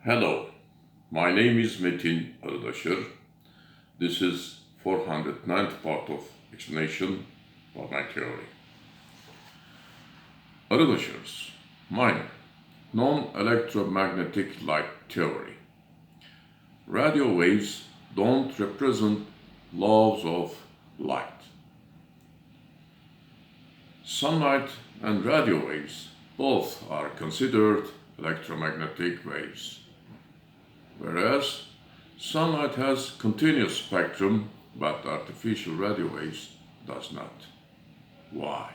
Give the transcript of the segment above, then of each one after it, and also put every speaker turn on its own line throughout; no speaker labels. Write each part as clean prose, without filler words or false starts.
Hello, my name is METİN Arıdaşır. This is 409th part of explanation of my theory. Arıdaşır's minor, non-electromagnetic light theory. Radio waves don't represent laws of light. Sunlight and radio waves both are considered electromagnetic waves, whereas sunlight has continuous spectrum but artificial radio waves does not. Why?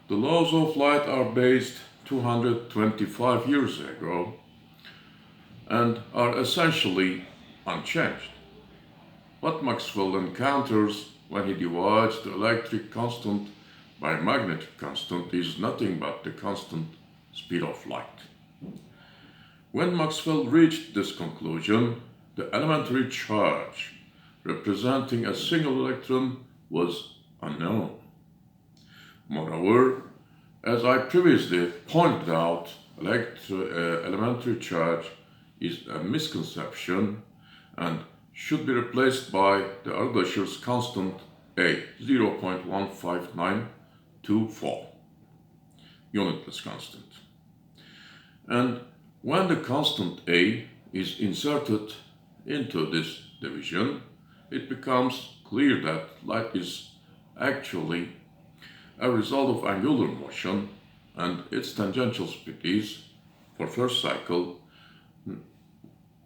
The laws of light are based 225 years ago and are essentially unchanged. What Maxwell encounters when he divides the electric constant by magnetic constant is nothing but the constant speed of light. When Maxwell reached this conclusion, the elementary charge representing a single electron was unknown. Moreover, as I previously pointed out, elementary charge is a misconception and should be replaced by the Arıdaşır's constant A, 0.15924, unitless constant. And when the constant A is inserted into this division, it becomes clear that light is actually a result of angular motion, and its tangential speed is, for first cycle,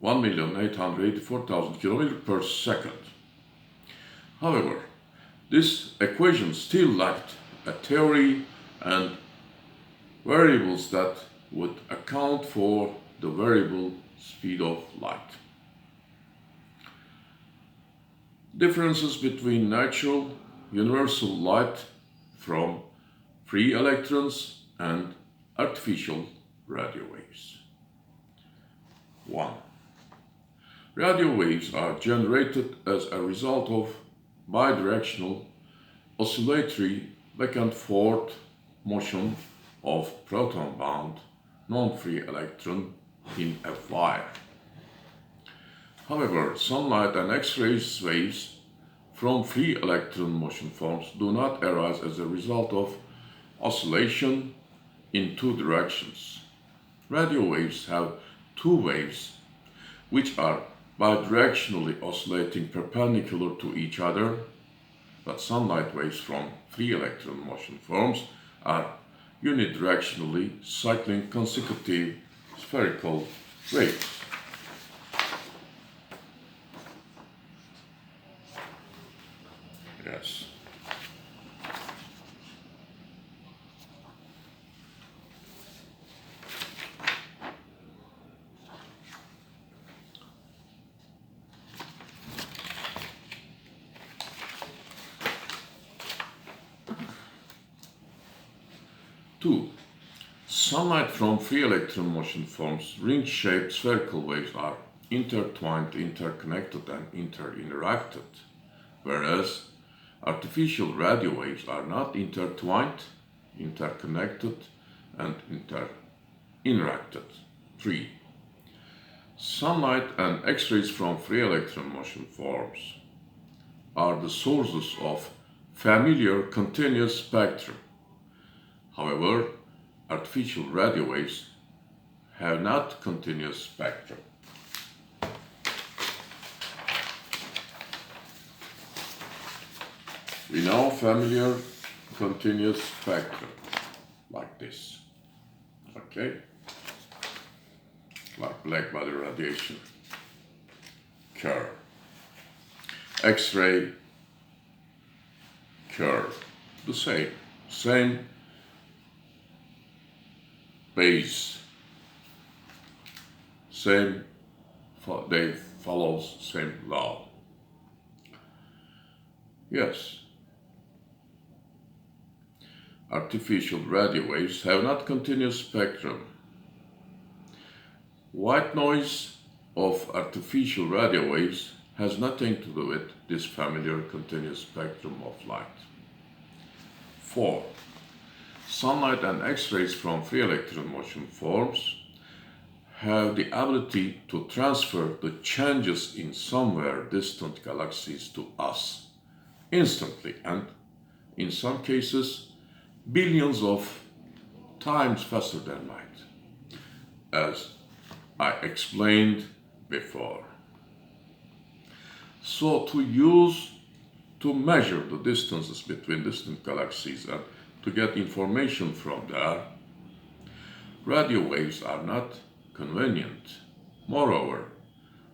1,884,000 km per second. However, this equation still lacked a theory and variables that would account for the variable speed of light. Differences between natural universal light from free electrons and artificial radio waves. 1. Radio waves are generated as a result of bidirectional oscillatory back and forth motion of proton-bound non-free electron in a wire. However, sunlight and X-rays waves from free electron motion forms do not arise as a result of oscillation in two directions. Radio waves have two waves which are bidirectionally oscillating perpendicular to each other, but sunlight waves from free electron motion forms are unidirectionally cycling consecutive spherical waves. Yes. Two. Sunlight from free electron motion forms ring-shaped spherical waves are intertwined, interconnected, and inter-interacted, whereas artificial radio waves are not intertwined, interconnected, and inter-interacted. 3. Sunlight and X-rays from free electron motion forms are the sources of familiar continuous spectrum. However, artificial radio waves have not continuous spectrum. We know familiar continuous spectrum, like this, okay? Like black body radiation, curve, X-ray, curve, the same base, they follow same law. Yes. Artificial radio waves have not continuous spectrum. White noise of artificial radio waves has nothing to do with this familiar continuous spectrum of light. 4. Sunlight and X-rays from free electron motion forms have the ability to transfer the changes in somewhere distant galaxies to us instantly, and in some cases billions of times faster than light, as I explained before. So to measure the distances between distant galaxies and to get information from there, radio waves are not convenient. Moreover,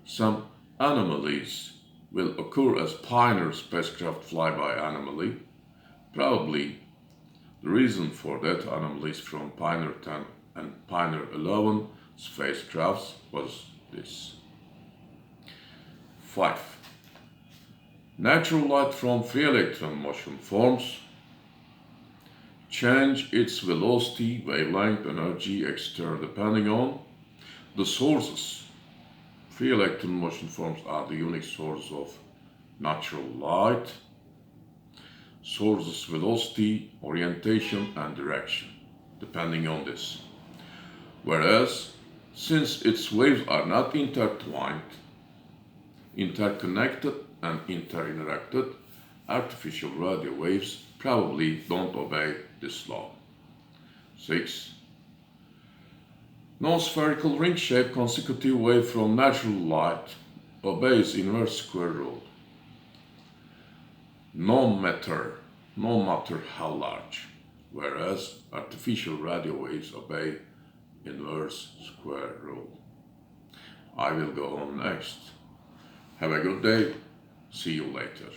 some anomalies will occur as Pioneer spacecraft flyby anomaly. Probably the reason for that anomalies from Pioneer 10 and Pioneer 11 spacecrafts was this. 5. Natural light from free electron motion forms change its velocity, wavelength, energy, etc. depending on the sources. Free electron motion forms are the unique source of natural light. Sources velocity, orientation, and direction, depending on this. Whereas, since its waves are not intertwined, interconnected, and interinteracted, artificial radio waves probably don't obey this law. 6. Non-spherical ring-shaped consecutive wave from natural light obeys inverse square rule. No matter how large, whereas artificial radio waves obey inverse square rule. I will go on next. Have a good day. See you later.